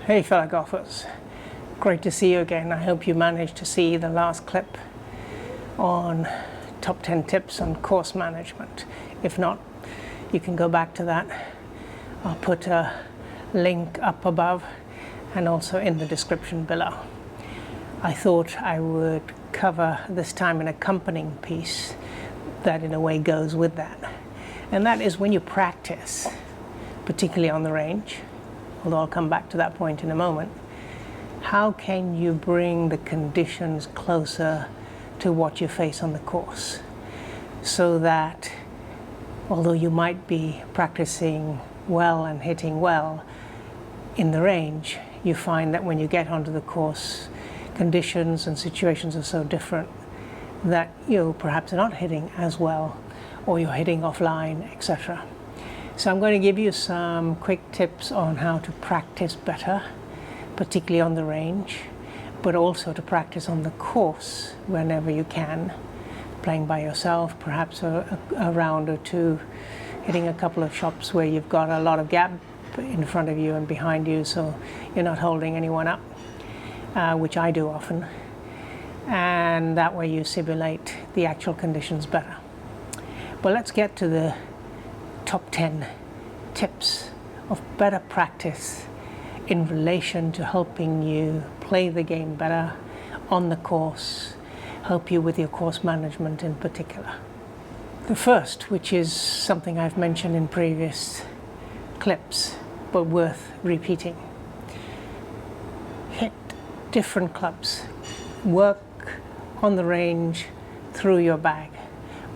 Hey fellow golfers, great to see you again. I hope you managed to see the last clip on top 10 tips on course management. If not, you can go back to that. I'll put a link up above and also in the description below. I thought I would cover this time an accompanying piece that in a way goes with that. And that is when you practice, particularly on the range, although I'll come back to that point in a moment, how can you bring the conditions closer to what you face on the course so that although you might be practicing well and hitting well in the range, you find that when you get onto the course, conditions and situations are so different that you perhaps are not hitting as well or you're hitting offline, etc. So I'm going to give you some quick tips on how to practice better, particularly on the range, but also to practice on the course whenever you can, playing by yourself, perhaps a round or two, hitting a couple of shots where you've got a lot of gap in front of you and behind you, so you're not holding anyone up, which I do often, and that way you simulate the actual conditions better. But let's get to the top 10 tips of better practice in relation to helping you play the game better on the course, help you with your course management in particular. The first, which is something I've mentioned in previous clips, but worth repeating. Hit different clubs. Work on the range through your bag,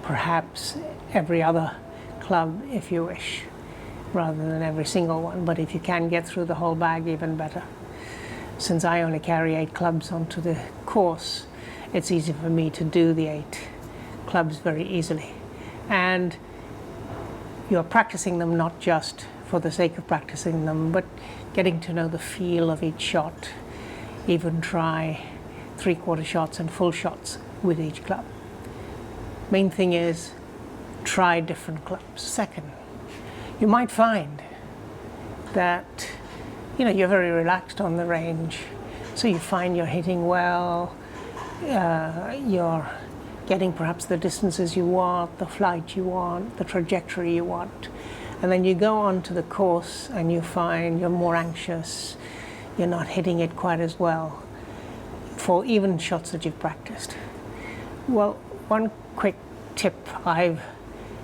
perhaps every other club if you wish, rather than every single one, but if you can get through the whole bag, even better. Since I only carry 8 clubs onto the course, it's easy for me to do the 8 clubs very easily. And you're practicing them not just for the sake of practicing them, but getting to know the feel of each shot. Even try 3/4 shots and full shots with each club. Main thing is try different clubs. Second, you might find that you're very relaxed on the range, so you find you're hitting well, you're getting perhaps the distances you want, the flight you want, the trajectory you want, and then you go on to the course and you find you're more anxious, you're not hitting it quite as well for even shots that you've practiced. Well, one quick tip I've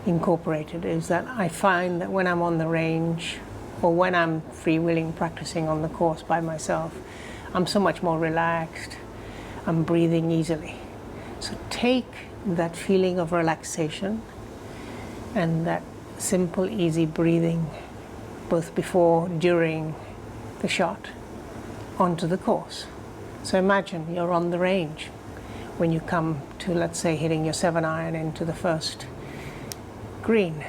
incorporated is that I find that when I'm on the range or when I'm freewheeling practicing on the course by myself, I'm so much more relaxed, I'm breathing easily. So take that feeling of relaxation and that simple, easy breathing, both before, during the shot, onto the course. So imagine you're on the range when you come to, let's say, hitting your 7-iron into the first green.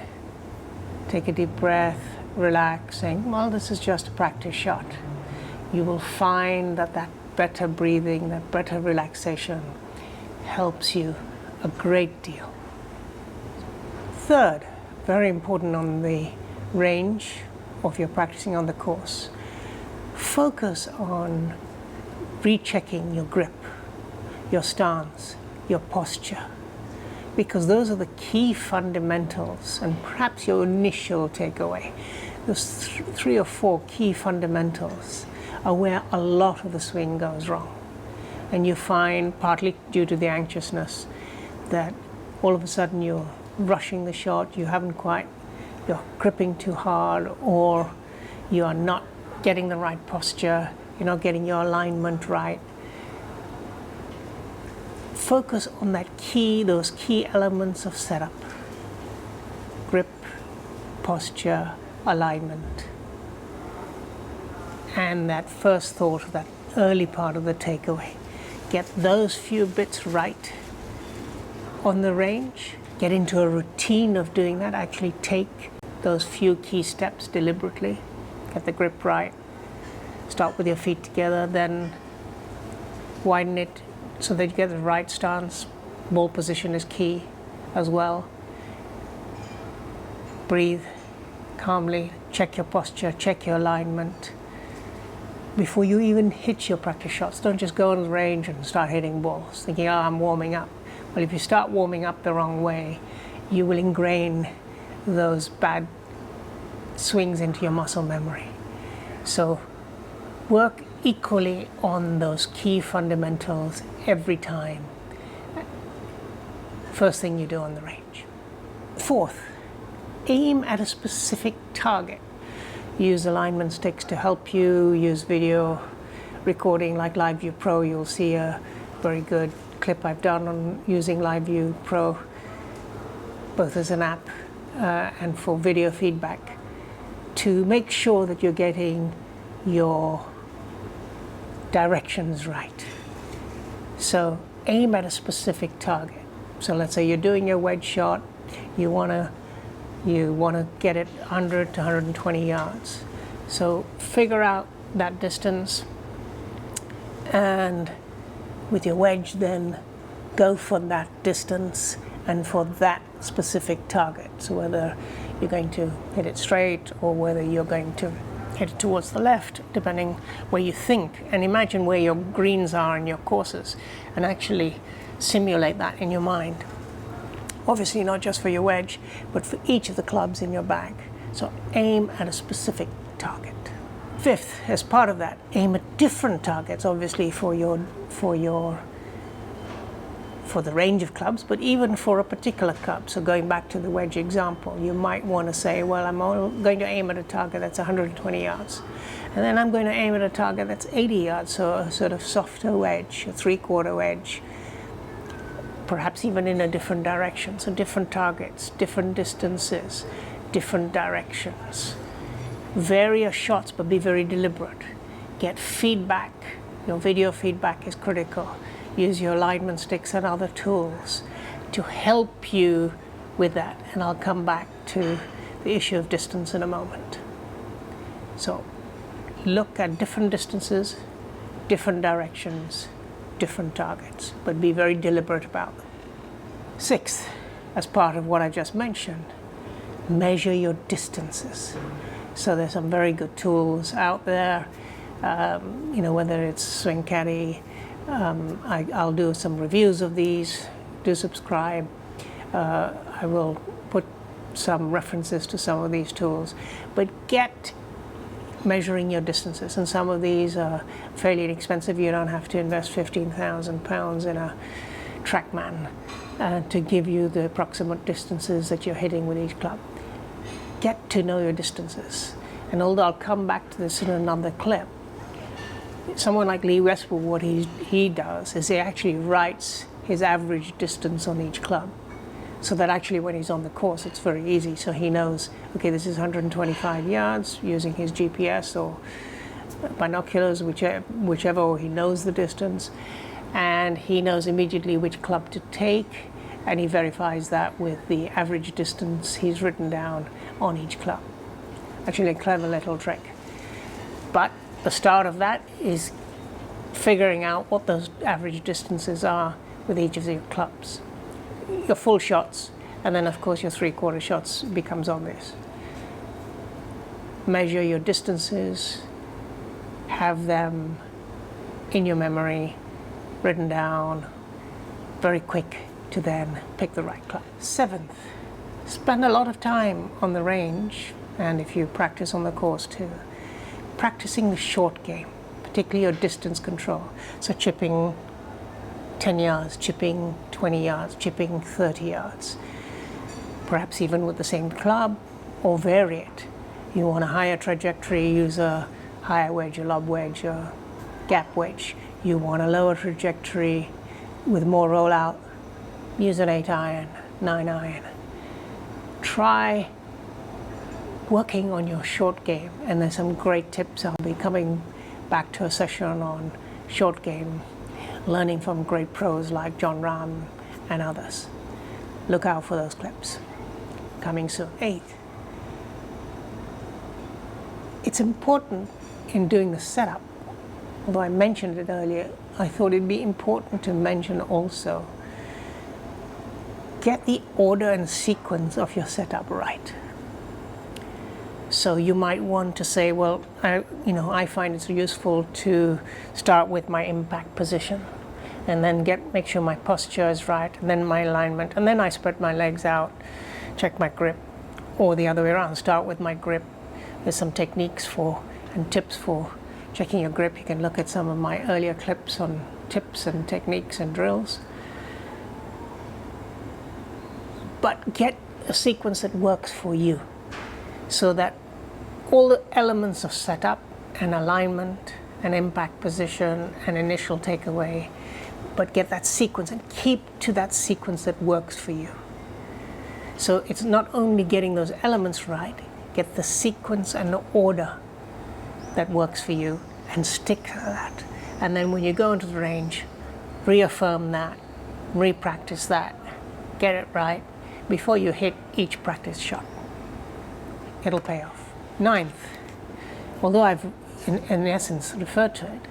Take a deep breath, relax, saying, well, this is just a practice shot. You will find that that better breathing, that better relaxation helps you a great deal. Third, very important on the range, or if you're practicing on the course, focus on rechecking your grip, your stance, your posture, because those are the key fundamentals and perhaps your initial takeaway. Those 3 or 4 key fundamentals are where a lot of the swing goes wrong. And you find, partly due to the anxiousness, that all of a sudden you're rushing the shot, you're gripping too hard, or you are not getting the right posture, you're not getting your alignment right. Focus on those key elements of setup: grip, posture, alignment. And that first thought, that early part of the takeaway. Get those few bits right on the range, get into a routine of doing that, actually take those few key steps deliberately, get the grip right, start with your feet together, then widen it so that you get the right stance. Ball position is key as well. Breathe calmly, check your posture, check your alignment, before you even hit your practice shots. Don't just go on the range and start hitting balls, thinking, oh, I'm warming up. Well, if you start warming up the wrong way, you will ingrain those bad swings into your muscle memory. So work equally on those key fundamentals every time. First thing you do on the range. Fourth, aim at a specific target. Use alignment sticks to help you. Use video recording like LiveView Pro. You'll see a very good clip I've done on using LiveView Pro, both as an app and for video feedback, to make sure that you're getting your directions right. So aim at a specific target. So let's say you're doing your wedge shot, you want to get it 100 to 120 yards. So figure out that distance, and with your wedge then go for that distance and for that specific target. So whether you're going to hit it straight or whether you're going to hit it towards the left, depending where you think, and imagine where your greens are in your courses and actually simulate that in your mind. Obviously not just for your wedge, but for each of the clubs in your bag. So aim at a specific target. Fifth, as part of that, aim at different targets, obviously for the range of clubs, but even for a particular club. So going back to the wedge example, you might want to say, well, I'm going to aim at a target that's 120 yards. And then I'm going to aim at a target that's 80 yards, so a sort of softer wedge, a 3/4 wedge, perhaps even in a different direction. So different targets, different distances, different directions. Vary your shots, but be very deliberate. Get feedback. Your video feedback is critical. Use your alignment sticks and other tools to help you with that. And I'll come back to the issue of distance in a moment. So look at different distances, different directions, different targets, but be very deliberate about them. Sixth, as part of what I just mentioned, measure your distances. So there's some very good tools out there, whether it's Swing Caddy. I'll do some reviews of these. Do subscribe. I will put some references to some of these tools, but get measuring your distances, and some of these are fairly inexpensive. You don't have to invest £15,000 in a TrackMan to give you the approximate distances that you're hitting with each club. Get to know your distances, and although I'll come back to this in another clip, someone like Lee Westwood, what he does is he actually writes his average distance on each club, so that actually when he's on the course it's very easy. So he knows, okay, this is 125 yards using his GPS or binoculars, whichever, or he knows the distance, and he knows immediately which club to take, and he verifies that with the average distance he's written down on each club. Actually a clever little trick. But the start of that is figuring out what those average distances are with each of your clubs. Your full shots, and then of course your 3/4 shots becomes obvious. Measure your distances, have them in your memory, written down, very quick to then pick the right club. Seventh, spend a lot of time on the range, and if you practice on the course too, practicing the short game, particularly your distance control. So chipping 10 yards, chipping 20 yards, chipping 30 yards, perhaps even with the same club, or vary it. You want a higher trajectory, use a higher wedge, a lob wedge, a gap wedge. You want a lower trajectory with more rollout, use an 8-iron, 9-iron. Try working on your short game, and there's some great tips. I'll be coming back to a session on short game, learning from great pros like John Rahm and others. Look out for those clips. Coming soon. Eighth, it's important in doing the setup, although I mentioned it earlier, I thought it'd be important to mention also, get the order and sequence of your setup right. So you might want to say, well, I find it's useful to start with my impact position, and then make sure my posture is right, and then my alignment, and then I spread my legs out, check my grip, or the other way around, start with my grip. There's some techniques and tips for checking your grip. You can look at some of my earlier clips on tips and techniques and drills. But get a sequence that works for you, so that all the elements of setup and alignment and impact position and initial takeaway, but get that sequence and keep to that sequence that works for you. So it's not only getting those elements right, get the sequence and the order that works for you and stick to that. And then when you go into the range, reaffirm that, re-practice that, get it right before you hit each practice shot. It'll pay off. Ninth, although I've in essence referred to it,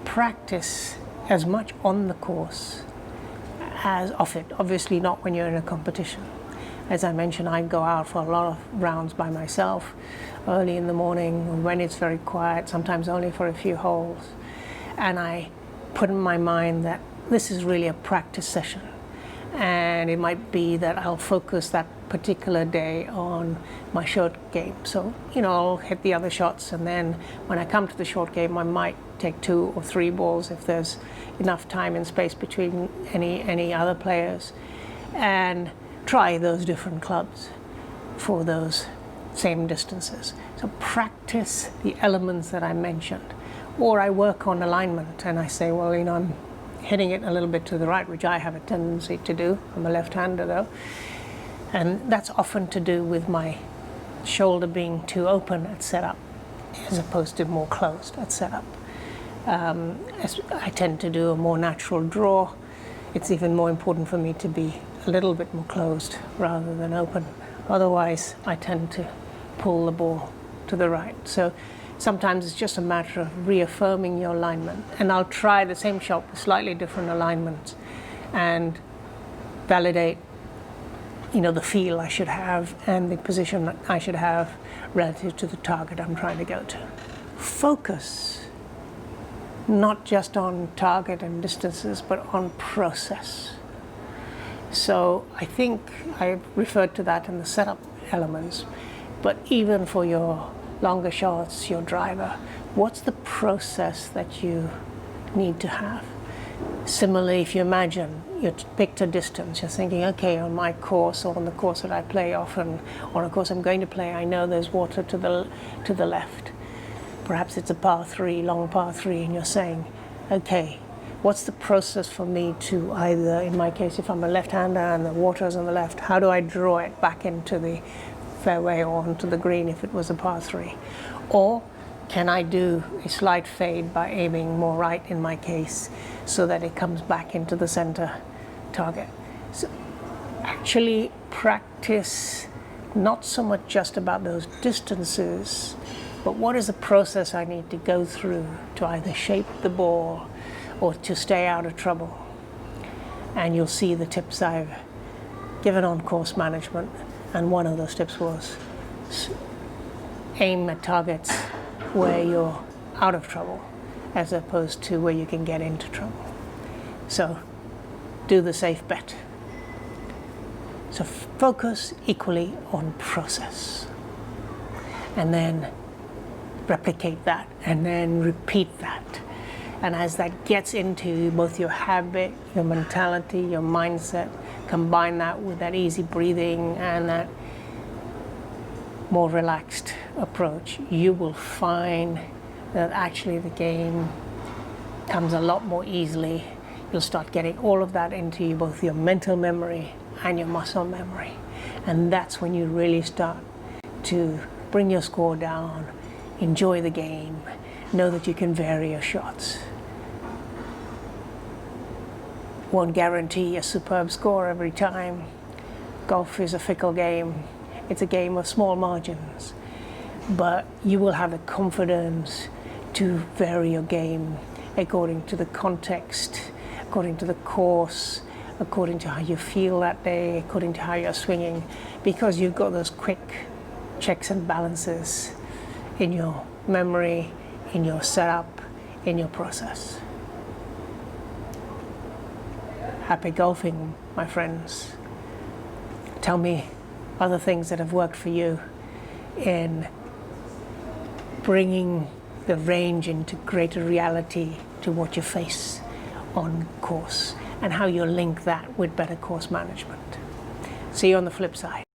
practice as much on the course as off it. Obviously not when you're in a competition. As I mentioned, I go out for a lot of rounds by myself, early in the morning, when it's very quiet, sometimes only for a few holes. And I put in my mind that this is really a practice session. And it might be that I'll focus that particular day on my short game. So, I'll hit the other shots, and then when I come to the short game, I might take 2 or 3 balls if there's enough time and space between any other players, and try those different clubs for those same distances. So practice the elements that I mentioned. Or I work on alignment and I say, well, I'm hitting it a little bit to the right, which I have a tendency to do. I'm a left-hander though. And that's often to do with my shoulder being too open at setup as opposed to more closed at setup. As I tend to do a more natural draw, it's even more important for me to be a little bit more closed rather than open. Otherwise, I tend to pull the ball to the right. So sometimes it's just a matter of reaffirming your alignment. And I'll try the same shot with slightly different alignments and validate, the feel I should have and the position that I should have relative to the target I'm trying to go to. Focus not just on target and distances, but on process. So I think I referred to that in the setup elements, but even for your longer shots, your driver, what's the process that you need to have? Similarly, if you imagine you picked a distance, you're thinking, okay, on my course or on the course that I play often, or a course I'm going to play, I know there's water to the left. Perhaps it's a par 3, long par 3, and you're saying, okay, what's the process for me to either, in my case, if I'm a left-hander and the water's on the left, how do I draw it back into the fairway or onto the green if it was a par 3? Or can I do a slight fade by aiming more right in my case so that it comes back into the center target? So actually practice not so much just about those distances, but what is the process I need to go through to either shape the ball or to stay out of trouble. And you'll see the tips I've given on course management, and one of those tips was aim at targets where you're out of trouble as opposed to where you can get into trouble. So do the safe bet. So focus equally on process, and then replicate that, and then repeat that. And as that gets into both your habit, your mentality, your mindset, combine that with that easy breathing and that more relaxed approach, you will find that actually the game comes a lot more easily. You'll start getting all of that into both your mental memory and your muscle memory. And that's when you really start to bring your score down, enjoy the game, know that you can vary your shots. Won't guarantee a superb score every time. Golf is a fickle game. It's a game of small margins. But you will have the confidence to vary your game according to the context, according to the course, according to how you feel that day, according to how you're swinging, because you've got those quick checks and balances in your memory, in your setup, in your process. Happy golfing, my friends. Tell me other things that have worked for you in bringing the range into greater reality to what you face on course, and how you link that with better course management. See you on the flip side.